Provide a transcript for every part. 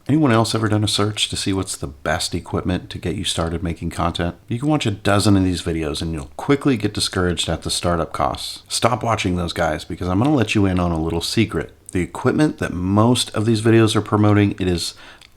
Anyone else ever done a search to see what's the best equipment to get you started making content? You can watch a dozen of these videos and you'll quickly get discouraged at the startup costs. Stop watching those guys because I'm going to let you in on a little secret. The equipment that most of these videos are promoting, it is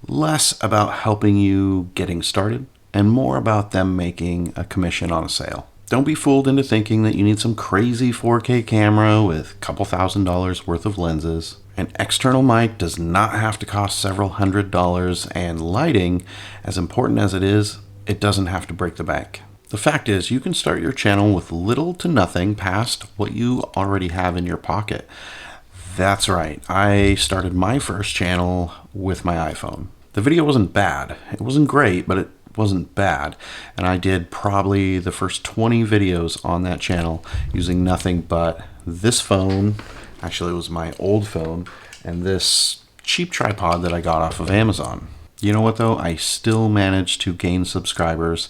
less about helping you getting started and more about them making a commission on a sale. Don't be fooled into thinking that you need some crazy 4K camera with a couple $1,000s worth of lenses. An external mic does not have to cost several $100s, and lighting, as important as it is, it doesn't have to break the bank. The fact is, you can start your channel with little to nothing past what you already have in your pocket. That's right, I started my first channel with my iPhone. The video wasn't bad. It wasn't great, but it wasn't bad. And I did probably the first 20 videos on that channel using nothing but this phone. Actually, it was my old phone and this cheap tripod that I got off of Amazon. You know what though? I still managed to gain subscribers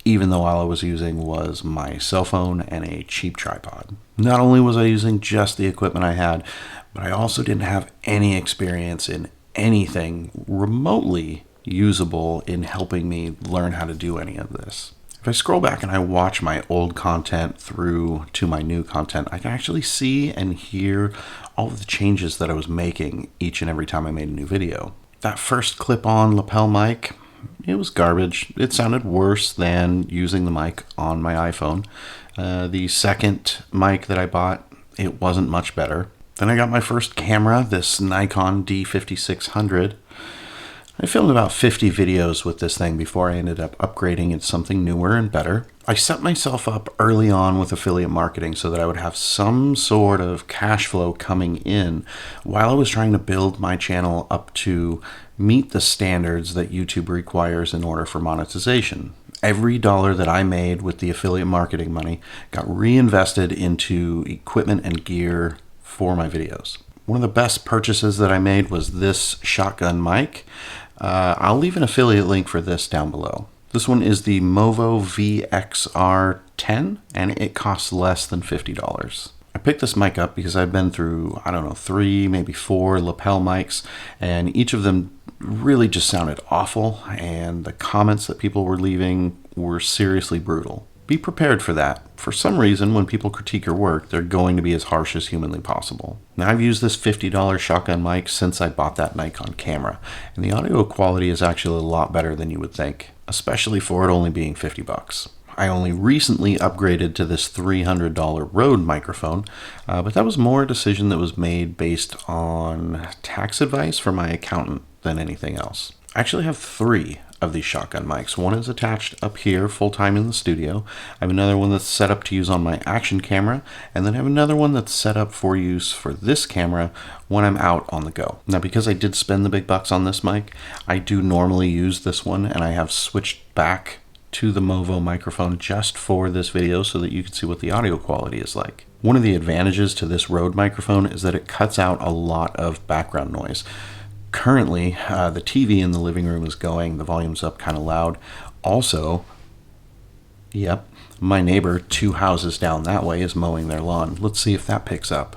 even though all I was using was my cell phone and a cheap tripod. Not only was I using just the equipment I had, but I also didn't have any experience in anything remotely usable in helping me learn how to do any of this. If I scroll back and I watch my old content through to my new content, I can actually see and hear all of the changes that I was making each and every time I made a new video. That first clip-on lapel mic, it was garbage. It sounded worse than using the mic on my iPhone. The second mic that I bought, it wasn't much better. Then I got my first camera, this Nikon D5600. I filmed about 50 videos with this thing before I ended up upgrading into something newer and better. I set myself up early on with affiliate marketing so that I would have some sort of cash flow coming in while I was trying to build my channel up to meet the standards that YouTube requires in order for monetization. Every dollar that I made with the affiliate marketing money got reinvested into equipment and gear for my videos. One of the best purchases that I made was this shotgun mic. I'll leave an affiliate link for this down below. This one is the Movo VXR10 and it costs less than $50. I picked this mic up because I've been through, 3, maybe 4 lapel mics, and each of them really just sounded awful, and the comments that people were leaving were seriously brutal. Be prepared for that. For some reason, when people critique your work, they're going to be as harsh as humanly possible. Now, I've used this $50 shotgun mic since I bought that Nikon camera, and the audio quality is actually a lot better than you would think, especially for it only being 50 bucks. I only recently upgraded to this $300 Rode microphone, but that was more a decision that was made based on tax advice from my accountant than anything else. I actually have 3 of these shotgun mics. One is attached up here full-time in the studio. I have another one that's set up to use on my action camera, and then I have another one that's set up for use for this camera when I'm out on the go. Now, because I did spend the big bucks on this mic, I do normally use this one, and I have switched back to the Movo microphone just for this video so that you can see what the audio quality is like. One of the advantages to this Rode microphone is that it cuts out a lot of background noise. Currently, the TV in the living room is going, the volume's up kind of loud. Also, yep, my neighbor 2 houses down that way is mowing their lawn. Let's see if that picks up.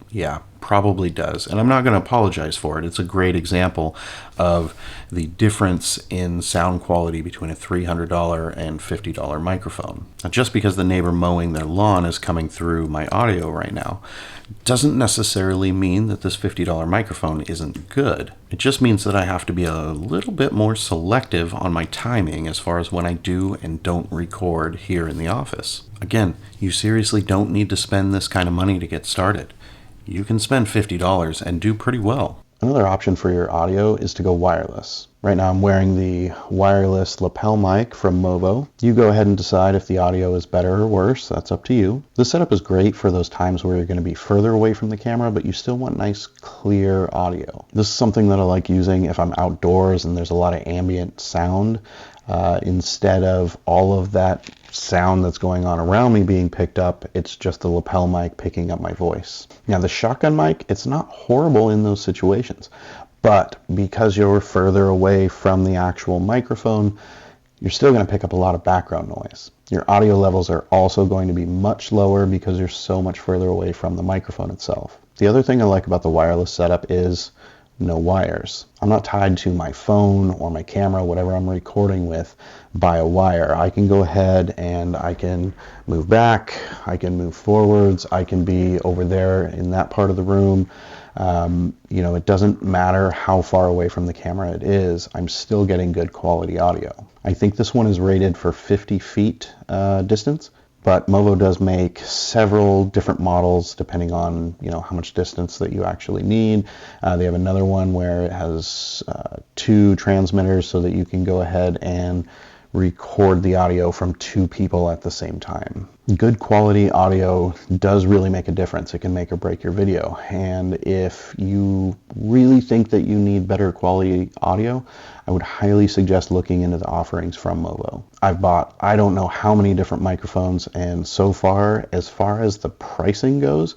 Yeah, probably does. And I'm not going to apologize for it. It's a great example of the difference in sound quality between a $300 and $50 microphone. Now, just because the neighbor mowing their lawn is coming through my audio right now doesn't necessarily mean that this $50 microphone isn't good. It just means that I have to be a little bit more selective on my timing as far as when I do and don't record here in the office. Again, you seriously don't need to spend this kind of money to get started. You can spend $50 and do pretty well. Another option for your audio is to go wireless. Right now I'm wearing the wireless lapel mic from Movo. You go ahead and decide if the audio is better or worse. That's up to you. This setup is great for those times where you're going to be further away from the camera, but you still want nice, clear audio. This is something that I like using if I'm outdoors and there's a lot of ambient sound. Instead of all of that sound that's going on around me being picked up, it's just the lapel mic picking up my voice. Now, the shotgun mic, it's not horrible in those situations, but because you're further away from the actual microphone, you're still going to pick up a lot of background noise. Your audio levels are also going to be much lower because you're so much further away from the microphone itself. The other thing I like about the wireless setup is no wires. I'm not tied to my phone or my camera, whatever I'm recording with, by a wire. I can go ahead and I can move back, I can move forwards, I can be over there in that part of the room. It doesn't matter how far away from the camera it is, I'm still getting good quality audio. I think this one is rated for 50 feet distance. But Movo does make several different models depending on how much distance that you actually need. They have another one where it has 2 transmitters so that you can go ahead and record the audio from 2 people at the same time. Good quality audio does really make a difference. It can make or break your video. And if you really think that you need better quality audio, I would highly suggest looking into the offerings from Movo. I've bought I don't know how many different microphones, and so far as the pricing goes,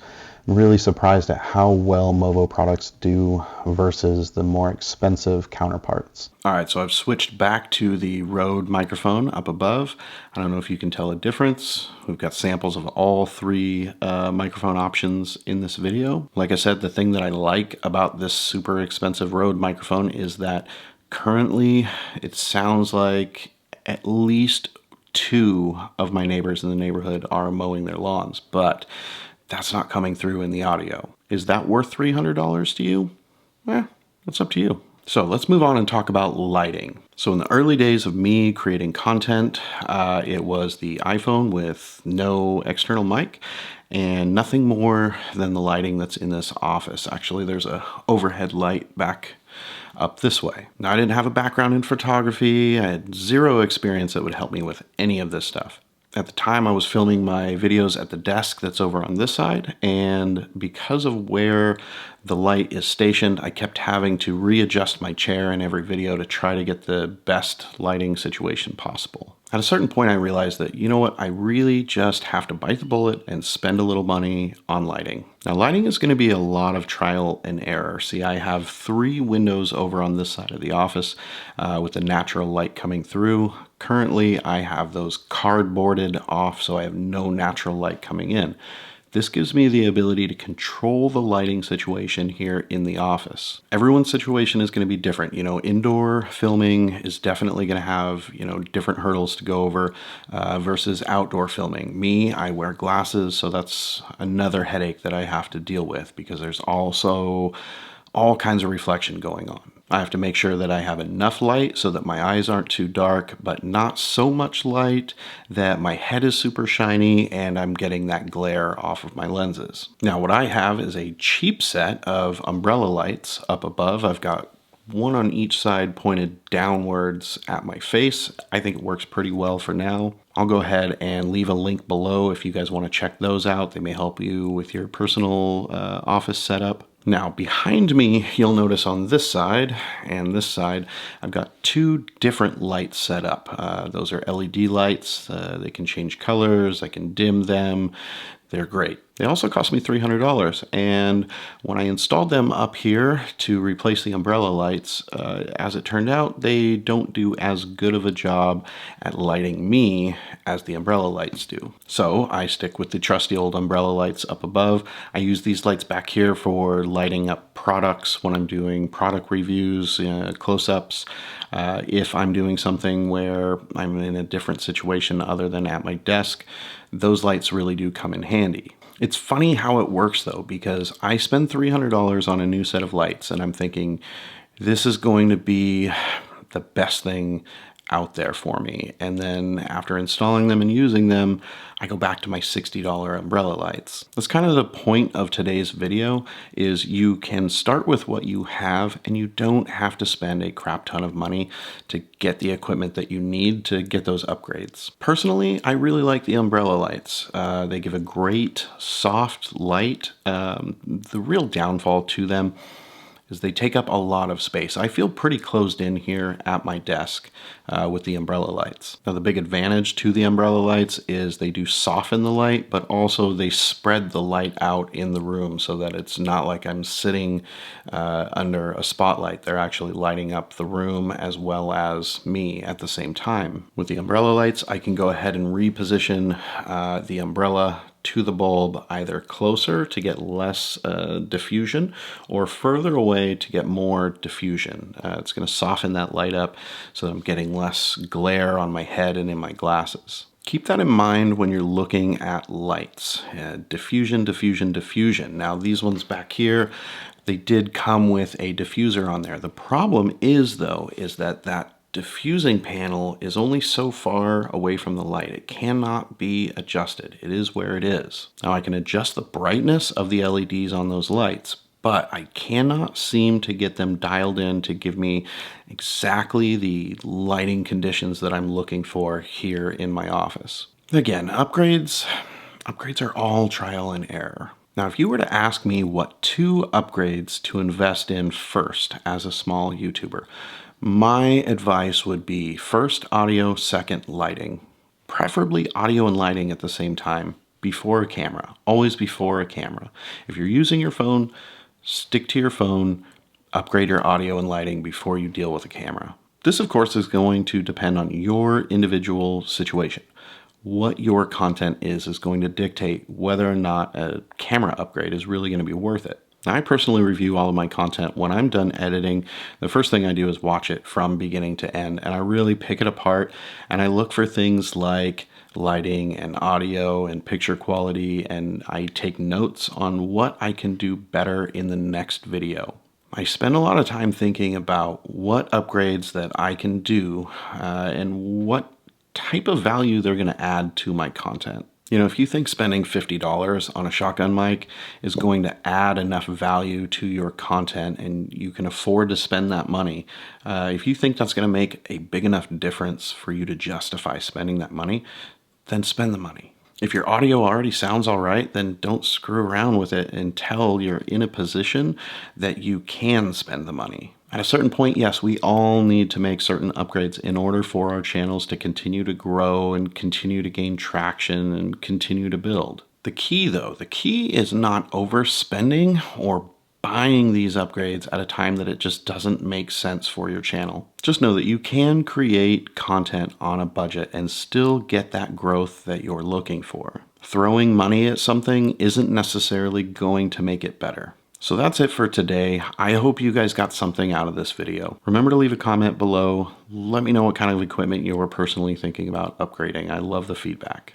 I'm really surprised at how well Movo products do versus the more expensive counterparts. All right, so I've switched back to the Rode microphone up above. I don't know if you can tell a difference. We've got samples of all 3 microphone options in this video. Like I said, the thing that I like about this super expensive Rode microphone is that currently it sounds like at least 2 of my neighbors in the neighborhood are mowing their lawns, but that's not coming through in the audio. Is that worth $300 to you? That's up to you. So let's move on and talk about lighting. So in the early days of me creating content, it was the iPhone with no external mic and nothing more than the lighting that's in this office. Actually, there's a overhead light back up this way. Now, I didn't have a background in photography. I had 0 experience that would help me with any of this stuff. At the time, I was filming my videos at the desk that's over on this side, and because of where the light is stationed, I kept having to readjust my chair in every video to try to get the best lighting situation possible. At a certain point, I realized that, you know what, I really just have to bite the bullet and spend a little money on lighting. Now, lighting is going to be a lot of trial and error. See, I have 3 windows over on this side of the office with the natural light coming through. Currently, I have those cardboarded off, so I have no natural light coming in. This gives me the ability to control the lighting situation here in the office. Everyone's situation is going to be different. Indoor filming is definitely going to have, different hurdles to go over versus outdoor filming. Me, I wear glasses, so that's another headache that I have to deal with because there's also all kinds of reflection going on. I have to make sure that I have enough light so that my eyes aren't too dark, but not so much light that my head is super shiny and I'm getting that glare off of my lenses. Now, what I have is a cheap set of umbrella lights up above. I've got 1 on each side pointed downwards at my face. I think it works pretty well for now. I'll go ahead and leave a link below if you guys want to check those out. They may help you with your personal office setup. Now, behind me, you'll notice on this side and this side, I've got 2 different lights set up. Those are LED lights. They can change colors. I can dim them. They're great. They also cost me $300, and when I installed them up here to replace the umbrella lights, as it turned out, they don't do as good of a job at lighting me as the umbrella lights do. So I stick with the trusty old umbrella lights up above. I use these lights back here for lighting up products when I'm doing product reviews, close-ups. If I'm doing something where I'm in a different situation other than at my desk, those lights really do come in handy. It's funny how it works though, because I spend $300 on a new set of lights and I'm thinking, this is going to be the best thing out there for me. And then after installing them and using them, I go back to my $60 umbrella lights. That's kind of the point of today's video, is you can start with what you have and you don't have to spend a crap ton of money to get the equipment that you need to get those upgrades. Personally, I really like the umbrella lights. They give a great soft light. The real downfall to them is they take up a lot of space. I feel pretty closed in here at my desk with the umbrella lights. Now, the big advantage to the umbrella lights is they do soften the light, but also they spread the light out in the room so that it's not like I'm sitting under a spotlight. They're actually lighting up the room as well as me at the same time. With the umbrella lights, I can go ahead and reposition the umbrella to the bulb, either closer to get less diffusion or further away to get more diffusion. It's going to soften that light up so that I'm getting less glare on my head and in my glasses. Keep that in mind when you're looking at lights. Diffusion, diffusion, diffusion. Now these ones back here, they did come with a diffuser on there. The problem is though, is that diffusing panel is only so far away from the light. It cannot be adjusted. It is where it is. Now I can adjust the brightness of the LEDs on those lights, but I cannot seem to get them dialed in to give me exactly the lighting conditions that I'm looking for here in my office. Again, upgrades are all trial and error. Now, if you were to ask me what 2 upgrades to invest in first as a small YouTuber, my advice would be first audio, second lighting. Preferably audio and lighting at the same time before a camera. Always before a camera. If you're using your phone, stick to your phone, upgrade your audio and lighting before you deal with a camera. This, of course, is going to depend on your individual situation. What your content is going to dictate whether or not a camera upgrade is really going to be worth it. I personally review all of my content. When I'm done editing, the first thing I do is watch it from beginning to end, and I really pick it apart, and I look for things like lighting and audio and picture quality, and I take notes on what I can do better in the next video. I spend a lot of time thinking about what upgrades that I can do and what type of value they're going to add to my content. You know, if you think spending $50 on a shotgun mic is going to add enough value to your content and you can afford to spend that money, if you think that's going to make a big enough difference for you to justify spending that money, then spend the money. If your audio already sounds all right, then don't screw around with it until you're in a position that you can spend the money. At a certain point, yes, we all need to make certain upgrades in order for our channels to continue to grow and continue to gain traction and continue to build. The key is not overspending or buying these upgrades at a time that it just doesn't make sense for your channel. Just know that you can create content on a budget and still get that growth that you're looking for. Throwing money at something isn't necessarily going to make it better. So that's it for today. I hope you guys got something out of this video. Remember to leave a comment below. Let me know what kind of equipment you were personally thinking about upgrading. I love the feedback.